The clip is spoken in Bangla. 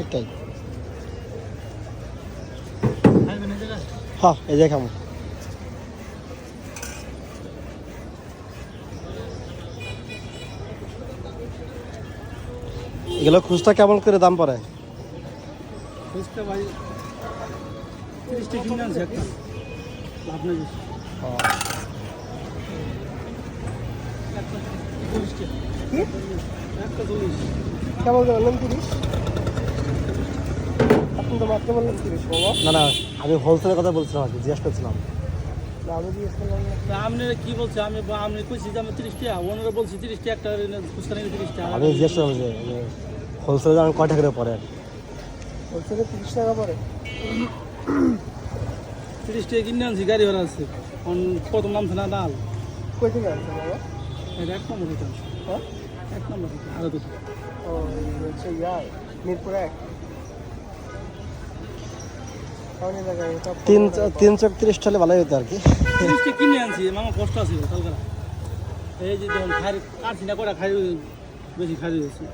একটাই হ্যাঁ এই যে খামো এগুলো খুচরা কেমন করে দাম পড়ে? খুচরা ভাই 30 টাকা কিনে আনছে একটা লাভ নেই বেশি। কেমন বললেন 30? আপনি তো মাত্র বললেন 30 বাবা। না না আমি হোলসেলের কথা বলছিলাম আর কি, জিজ্ঞেস করছিলাম। আমি জিজ্ঞেস করলাম আপনারা কি বলছে? আমি কইছি যে আমি 30 টাকা, ওনারা বলছি 30 টাকা একটা খুচরা নিলে 30 টাকা। আমি জিজ্ঞেস করলাম যে হোলসেলের দাম কয় টাকা করে পড়ে? হোলসেলে 30 টাকা পড়ে। 30 টাকা কিনে আনছি, গাড়ি ভাড়া আছে। প্রথম নামছে না ডাল। কই থেকে আনছেন বাবা? এটা 1 নম্বর এটা। হ্যাঁ 1 নম্বর এটা আরো দুটো। ও হচ্ছে মিরপুর 1 330 টাকা ভালোই হতো আর কি। 30 টাকা কিনে আনছি, মামা কষ্ট আছে কালকে। এই যে যখন খাই কাটছি না করে খাই বেশি খাই হয়েছে।